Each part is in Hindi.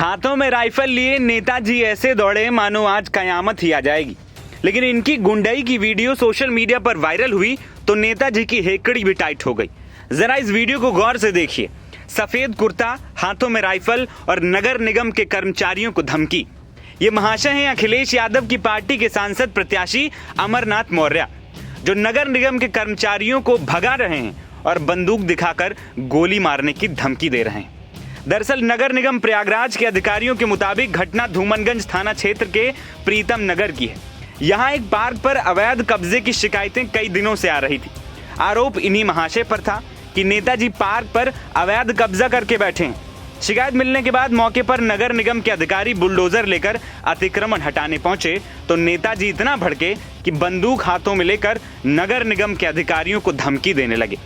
हाथों में राइफल लिए नेताजी ऐसे दौड़े मानो आज कयामत ही आ जाएगी। लेकिन इनकी गुंडई की वीडियो सोशल मीडिया पर वायरल हुई तो नेताजी की हेकड़ी भी टाइट हो गई। जरा इस वीडियो को गौर से देखिए। सफेद कुर्ता, हाथों में राइफल और नगर निगम के कर्मचारियों को धमकी। ये महाशय हैं अखिलेश यादव की पार्टी के सांसद प्रत्याशी अमरनाथ मौर्य, जो नगर निगम के कर्मचारियों को भगा रहे हैं और बंदूक दिखाकर गोली मारने की धमकी दे रहे हैं। दरअसल नगर निगम प्रयागराज के अधिकारियों के मुताबिक घटना धूमनगंज थाना क्षेत्र के प्रीतम नगर की है। यहाँ एक पार्क पर अवैध कब्जे की शिकायतें कई दिनों से आ रही थी। आरोप इन्हीं महाशय पर था कि नेताजी पार्क पर अवैध कब्जा करके बैठे हैं। शिकायत मिलने के बाद मौके पर नगर निगम के अधिकारी बुलडोजर लेकर अतिक्रमण हटाने पहुंचे तो नेताजी इतना भड़के कि बंदूक हाथों में लेकर नगर निगम के अधिकारियों को धमकी देने लगे।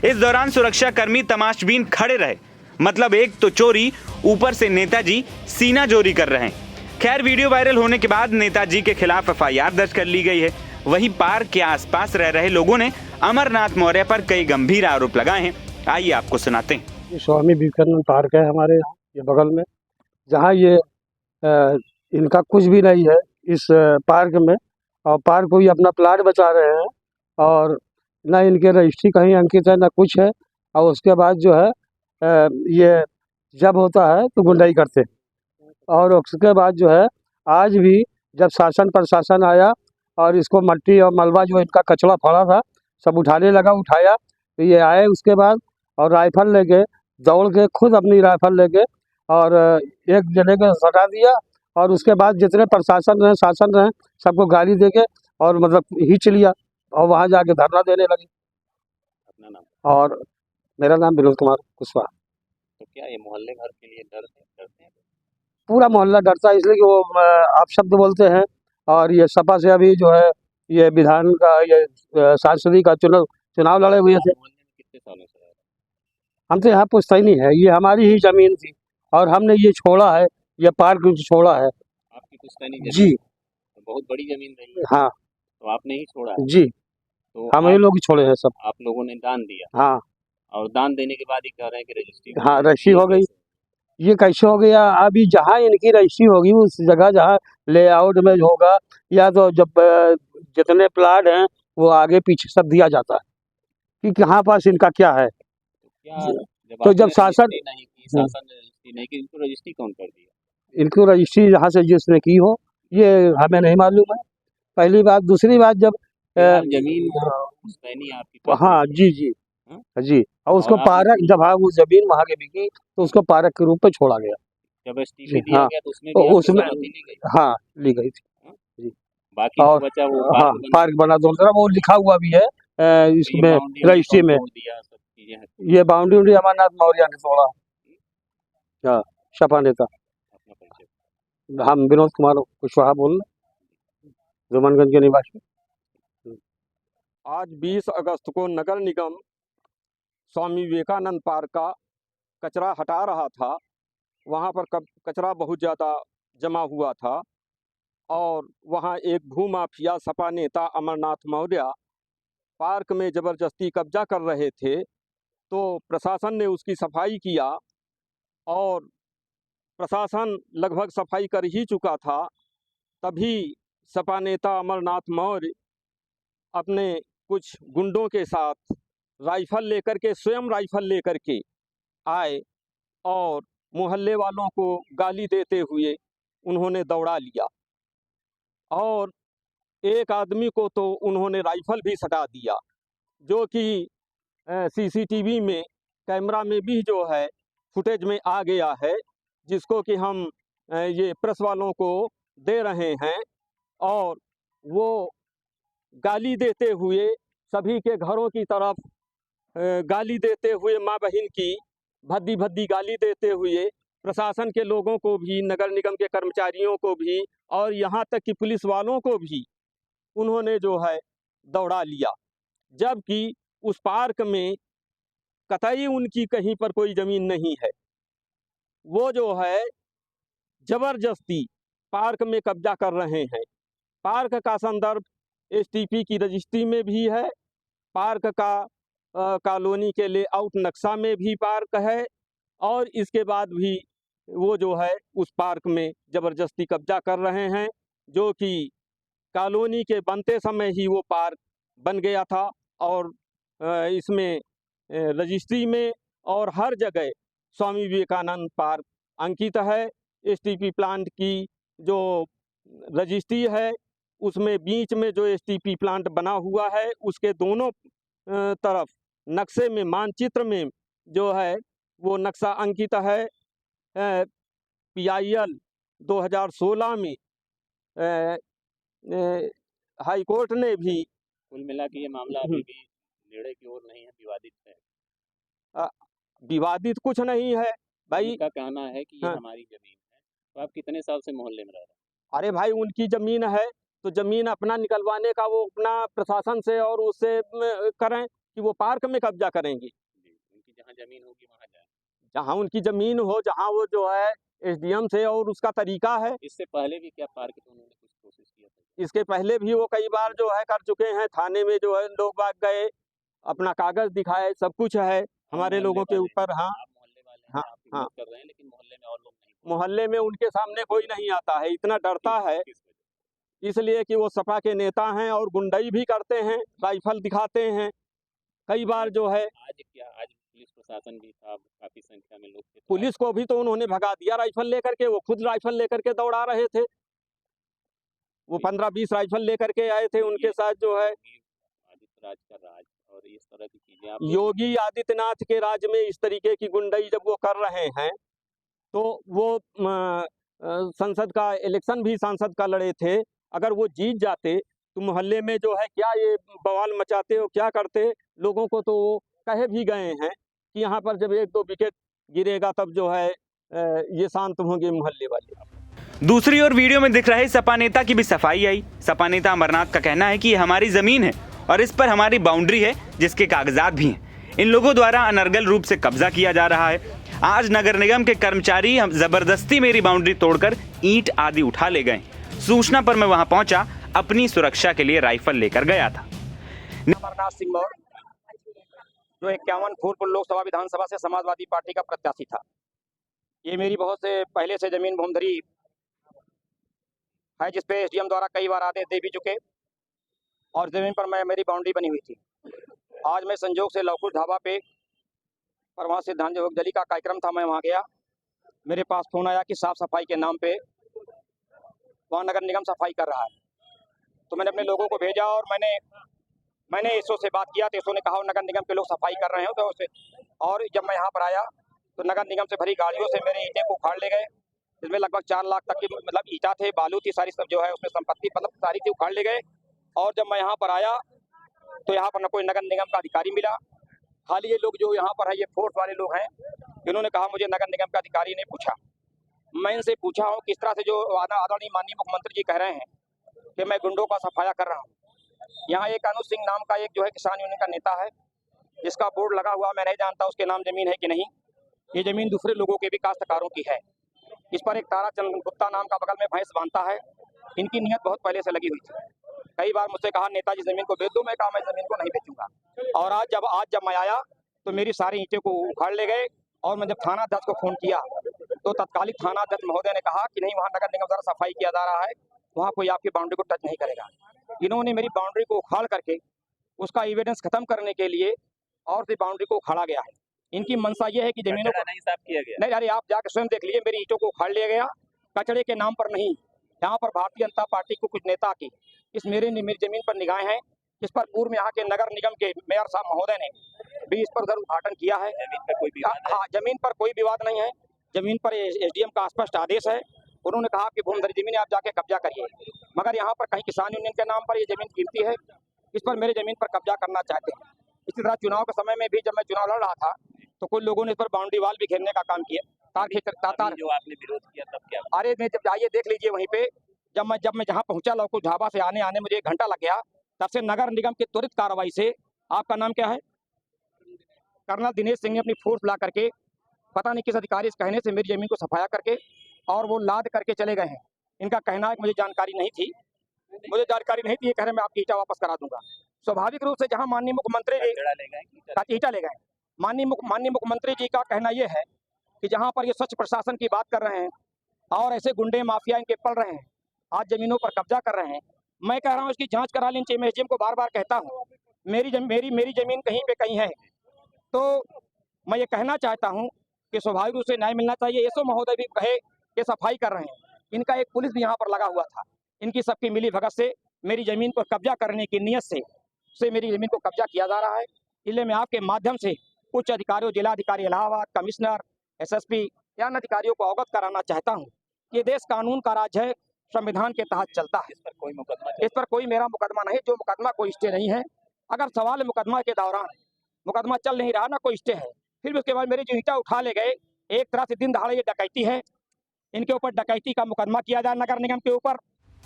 इस दौरान सुरक्षाकर्मी तमाशबीन खड़े रहे। मतलब एक तो चोरी, ऊपर से नेताजी सीना जोरी कर रहे हैं। खैर, वीडियो वायरल होने के बाद नेताजी के खिलाफ एफआईआर दर्ज कर ली गई है। वहीं पार्क के आसपास रह रहे लोगों ने अमरनाथ मौर्य पर कई गंभीर आरोप लगाए हैं। आइए आपको सुनाते हैं। स्वामी विवेकानंद पार्क है हमारे यहाँ, ये बगल में, जहाँ ये इनका कुछ भी नहीं है इस पार्क में। और पार्क को ये अपना प्लाट बचा रहे हैं और ना इनके रजिस्ट्री कहीं अंकित है ना कुछ है। और उसके बाद जो है ये जब होता है तो गुंडाई करते हैं। और उसके बाद जो है आज भी जब शासन प्रशासन आया और इसको मट्टी और मलबा जो इनका कचरा पड़ा था सब उठाने लगा, उठाया तो ये आए उसके बाद और राइफल लेके दौड़ के खुद अपनी राइफल लेके और एक जने को सटा दिया। और उसके बाद जितने प्रशासन रहे शासन रहे सबको गाली देके और मतलब खींच लिया और वहाँ जाके धरना देने लगे। अपना नाम? और मेरा नाम विनोद कुमार कुशवाहा। तो क्या ये मोहल्ले भर के लिए डरते हैं? पूरा मोहल्ला डरता है, इसलिए कि वो आप शब्द बोलते हैं। और ये सपा से अभी जो है ये विधान का ये सांसदी का चुनाव लड़े हुए थे। मोहल्ले में कितने सालों से रह रहे हैं? हम तो यहाँ पुश्तैनी है, ये हमारी ही जमीन थी और हमने ये छोड़ा है, ये पार्क छोड़ा है। आपकी पुश्तैनी जमीन? जी तो बहुत बड़ी जमीन रही है। हाँ तो आपने ही छोड़ा है? जी, तो हम ही लोग छोड़े हैं सब। आप लोगों ने दान दिया? हाँ और दान देने के बाद ही कह रहे हैं कि रजिस्ट्री? हाँ रजिस्ट्री हो गई। ये कैसे हो गया? अभी जहाँ इनकी रजिस्ट्री होगी उस जगह जहाँ लेआउट में होगा या तो जब जितने प्लाट हैं वो आगे पीछे सब दिया जाता है कि कहाँ पास इनका क्या है। तो जब शासन नहीं की, इनको रजिस्ट्री कौन कर दिया? इनको रजिस्ट्री जहाँ से जिसने की हो ये हमें नहीं मालूम है, पहली बात। दूसरी बात, जब जमीन पुश्तैनी आपकी? हाँ जी जी जी। और उसको पार्क, जब हाँ वो जमीन वहाँ के बिकी तो उसको पार्क के रूप में छोड़ा गया। जब एसटीपी दिया हाँ, गया तो उसमें भी उसमें सहमति ली गई? हाँ ली गई थी। बाकी और जो बचा वो हाँ पार्क बना दो, वो लिखा हुआ भी है इसमें रजिस्ट्री में। ये बाउंड्री अमरनाथ मौर्य ने तोड़ा। हाँ, सपा नेता। हम विनोद कुमार कुशवाहा बोल रहे, धूमनगंज के निवासी। आज 20 अगस्त को नगर निगम स्वामी विवेकानंद पार्क का कचरा हटा रहा था। वहाँ पर कचरा बहुत ज़्यादा जमा हुआ था और वहाँ एक भूमाफिया सपा नेता अमरनाथ मौर्य पार्क में ज़बरदस्ती कब्जा कर रहे थे। तो प्रशासन ने उसकी सफाई किया और प्रशासन लगभग सफाई कर ही चुका था। तभी सपा नेता अमरनाथ मौर्य अपने कुछ गुंडों के साथ राइफल लेकर के, स्वयं राइफल लेकर के आए और मोहल्ले वालों को गाली देते हुए उन्होंने दौड़ा लिया। और एक आदमी को तो उन्होंने राइफल भी सटा दिया, जो कि सीसीटीवी में, कैमरा में भी जो है फुटेज में आ गया है, जिसको कि हम ये प्रेस वालों को दे रहे हैं। और वो गाली देते हुए सभी के घरों की तरफ गाली देते हुए, माँ बहन की भद्दी भद्दी गाली देते हुए प्रशासन के लोगों को भी, नगर निगम के कर्मचारियों को भी और यहाँ तक कि पुलिस वालों को भी उन्होंने जो है दौड़ा लिया। जबकि उस पार्क में कतई उनकी कहीं पर कोई ज़मीन नहीं है। वो जो है ज़बरदस्ती पार्क में कब्जा कर रहे हैं। पार्क का संदर्भ एसटीपी की रजिस्ट्री में भी है, पार्क का कॉलोनी के लेआउट नक्शा में भी पार्क है और इसके बाद भी वो जो है उस पार्क में ज़बरदस्ती कब्जा कर रहे हैं, जो कि कॉलोनी के बनते समय ही वो पार्क बन गया था और इसमें रजिस्ट्री में और हर जगह स्वामी विवेकानंद पार्क अंकित है। एसटीपी प्लांट की जो रजिस्ट्री है उसमें बीच में जो एसटीपी प्लांट बना हुआ है उसके दोनों तरफ नक्शे में, मानचित्र में जो है वो नक्शा अंकित है। PIL 2016 में हाई कोर्ट ने भी कुल मिला के ये मामला अभी भी निर्णय की ओर नहीं है, विवादित है। विवादित कुछ नहीं है भाई। उनका कहना है कि ये हाँ। हमारी जमीन है। तो आप कितने साल से मोहल्ले में रह रहे हैं? अरे भाई, उनकी जमीन है तो जमीन अपना निकलवाने का वो अपना प्रशासन से और उससे करें कि वो पार्क में कब्जा करेंगी। जी, उनकी जहाँ जमीन होगी वहाँ जाए। जहाँ उनकी जमीन हो, जहाँ वो जो है SDM से, और उसका तरीका है। इससे पहले भी क्या पार्क तो उन्होंने कुछ कोशिश किया था? इसके पहले भी वो कई बार जो है कर चुके हैं। थाने में जो है लोग बाग गए, अपना कागज दिखाए, सब कुछ है हमारे लोगों के ऊपर। हाँ आप मोहल्ले वाले हैं, हाँ आप हाँ। विरोध कर रहे हैं, लेकिन मोहल्ले में और लोग नहीं बोल मोहल्ले में उनके सामने कोई नहीं आता है, इतना डरता रहे। है किस वजह? इसलिए कि वो सपा के नेता हैं और गुंडई भी करते हैं, राइफल दिखाते हैं। कई बार जो है आज पुलिस प्रशासन भी था, काफी संख्या में लोग थे, तो पुलिस को भी तो उन्होंने भगा दिया राइफल लेकर के। वो खुद राइफल लेकर के दौड़ा रहे थे। वो 15-20 राइफल लेकर के आए थे, उनके साथ जो है आदित्य राज का राज और इस तरह की चीजें आप योगी आदित्यनाथ के राज में इस तरीके की गुंडई जब वो कर रहे हैं तो वो संसद का इलेक्शन भी सांसद का लड़े थे। अगर वो जीत जाते तो मोहल्ले में जो है क्या ये बवाल मचाते हो, क्या करते। लोगों को तो वो कहे भी गए हैं कि यहाँ पर जब 1-2 विकेट गिरेगा तब जो है ये शांत होंगे मोहल्ले वाले। दूसरी ओर वीडियो में दिख रहे सपा नेता की भी सफाई आई। सपा नेता अमरनाथ का कहना है कि ये हमारी जमीन है और इस पर हमारी बाउंड्री है, जिसके कागजात भी हैं। इन लोगों द्वारा अनर्गल रूप से कब्जा किया जा रहा है। आज नगर निगम के कर्मचारी जबरदस्ती मेरी बाउंड्री तोड़कर ईंट आदि उठा ले गए। सूचना पर मैं वहां पहुंचा, अपनी सुरक्षा के लिए राइफल लेकर गया था। अमरनाथ सिंह मौर्य, जो 51 फूलपुर लोकसभा विधानसभा से समाजवादी पार्टी का प्रत्याशी था। ये मेरी बहुत से पहले से जमीन भूमधरी है, जिसपे SDM द्वारा कई बार आदेश दे भी चुके और जमीन पर मेरी बाउंड्री बनी हुई थी। आज मैं संजोग से लवकुश ढाबा पे और वहाँ सिद्धांत जली का कार्यक्रम था, मैं वहाँ गया। मेरे पास फ़ोन आया कि साफ सफाई के नाम पे वहाँ नगर निगम सफाई कर रहा है। तो मैंने अपने लोगों को भेजा और मैंने इसो से बात किया तो इसो ने कहा नगर निगम के लोग सफाई कर रहे हो तो उससे। और जब मैं यहाँ पर आया तो नगर निगम से भरी गाड़ियों से मेरे ईंटें को उखाड़ ले गए, जिसमें लगभग 4 लाख तक की मतलब ईंटा थे, बालू थी, सारी सब जो है उसमें संपत्ति मतलब सारी थी उखाड़ ले गए। और जब मैं यहाँ पर आया तो यहाँ पर न कोई नगर निगम का अधिकारी मिला। खाली ये लोग जो यहाँ पर है, ये फोर्स वाले लोग हैं, इन्होंने कहा मुझे नगर निगम का अधिकारी ने पूछा। मैं इनसे पूछा हूँ किस तरह से जो आदरणीय माननीय मुख्यमंत्री जी कह रहे हैं कि मैं गुंडों का सफाया कर रहा हूँ। यहाँ एक अनुज सिंह नाम का एक जो है किसान यूनियन का नेता है, जिसका बोर्ड लगा हुआ, मैं नहीं जानता उसके नाम जमीन है कि नहीं। ये जमीन दूसरे लोगों के भी काश्तकारों की है। इस पर एक ताराचंद गुप्ता नाम का बगल में भैंस बांधता है। इनकी नीयत बहुत पहले से लगी हुई थी। कई बार मुझसे कहा नेताजी जमीन को बेच दो, मैं कहा मैं जमीन को नहीं बेचूंगा। और आज जब मैं आया तो मेरी सारी ईंटें को उखाड़ ले गए। और मैं जब थाना अध्यक्ष को फोन किया तो तत्कालिक थाना अध्यक्ष महोदय ने कहा कि नहीं, वहाँ नगर निगम द्वारा सफाई किया जा रहा है, वहाँ कोई आपकी बाउंड्री को टच नहीं करेगा। इन्होंने मेरी बाउंड्री को उखाड़ करके उसका एविडेंस खत्म करने के लिए और भी बाउंड्री को उखाड़ा गया है। इनकी मंशा ये है कि जमीनों को नहीं साफ किया गया। नहीं, अरे आप जाकर स्वयं देख लीजिए, मेरी ईंटों को उखाड़ लिया गया कचड़े के नाम पर नहीं। यहाँ पर भारतीय जनता पार्टी को कुछ नेता की मेरी जमीन पर निगाहें हैं, इस पर पूर्व में यहाँ के नगर निगम के मेयर साहब महोदय ने भी इस पर उधर उद्घाटन किया है। जमीन पर कोई विवाद है? हाँ, जमीन पर कोई विवाद नहीं है। जमीन पर SDM का स्पष्ट आदेश है। उन्होंने कहा कि भूमधरी जमीन आप जाके कब्जा करिए, मगर यहाँ पर कहीं किसान यूनियन के नाम पर ये जमीन कीमती है, इस पर मेरी जमीन पर कब्जा करना चाहते हैं। इसी तरह चुनाव के समय में भी जब मैं चुनाव लड़ रहा था तो कुछ लोगों ने इस पर बाउंड्री वाल भी घेरने का काम किया। जो आपने विरोध किया तब क्या? अरे नहीं, जब जाइए देख लीजिए वहीं पे। जब मैं जहाँ पहुंचा लवकुश ढाबा से आने मुझे 1 घंटा लग गया। तब से नगर निगम की त्वरित कार्रवाई से, आपका नाम क्या है? कर्नल दिनेश सिंह ने अपनी फोर्स ला करके पता नहीं किस अधिकारी के कहने से मेरी जमीन को सफाया करके और वो लाद करके चले गए हैं। इनका कहना है कि मुझे जानकारी नहीं थी, ये कह रहे मैं आपकी ईंटा वापस करा दूंगा। स्वाभाविक रूप से जहाँ माननीय मुख्यमंत्री जी ईंटा ले गए, माननीय मुख्यमंत्री जी का कहना यह है कि जहां पर ये स्वच्छ प्रशासन की बात कर रहे हैं और ऐसे गुंडे माफिया इनके पल रहे हैं, आज जमीनों पर कब्जा कर रहे हैं। मैं कह रहा हूं इसकी जांच करा लेनी चाहिए। मैं एसडीएम को बार बार कहता हूं मेरी जमीन कहीं पे कहीं है। तो मैं ये कहना चाहता हूं कि स्वाभाविक रूप से न्याय मिलना चाहिए। एसओ महोदय भी कहे कि सफाई कर रहे हैं, इनका एक पुलिस भी यहाँ पर लगा हुआ था। इनकी सबकी मिली भगत से मेरी जमीन पर कब्जा करने की नीयत से मेरी जमीन को कब्जा किया जा रहा है। इसलिए मैं आपके माध्यम से उच्च अधिकारियों, जिलाधिकारी इलाहाबाद, कमिश्नर, एसएसपी या अधिकारियों को अवगत कराना चाहता हूँ कि देश कानून का राज है, संविधान के तहत चलता है। इस पर कोई मेरा मुकदमा नहीं, जो मुकदमा कोई स्टे नहीं है। अगर सवाल मुकदमा के दौरान मुकदमा चल नहीं रहा, ना कोई स्टे है, फिर भी उसके बाद मेरी जो ईंटा उठा ले गए, एक तरह से दिन दहाड़े ये डकैती है। इनके ऊपर डकैती का मुकदमा किया जाए नगर निगम के ऊपर।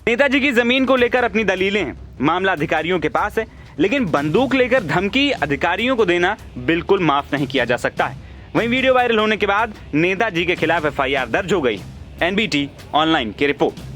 नेताजी की जमीन को लेकर अपनी दलीलें हैं, मामला अधिकारियों के पास है, लेकिन बंदूक लेकर धमकी अधिकारियों को देना बिल्कुल माफ नहीं किया जा सकता है। वहीं वीडियो वायरल होने के बाद नेताजी के खिलाफ एफआईआर दर्ज हो गई। एनबीटी ऑनलाइन की रिपोर्ट।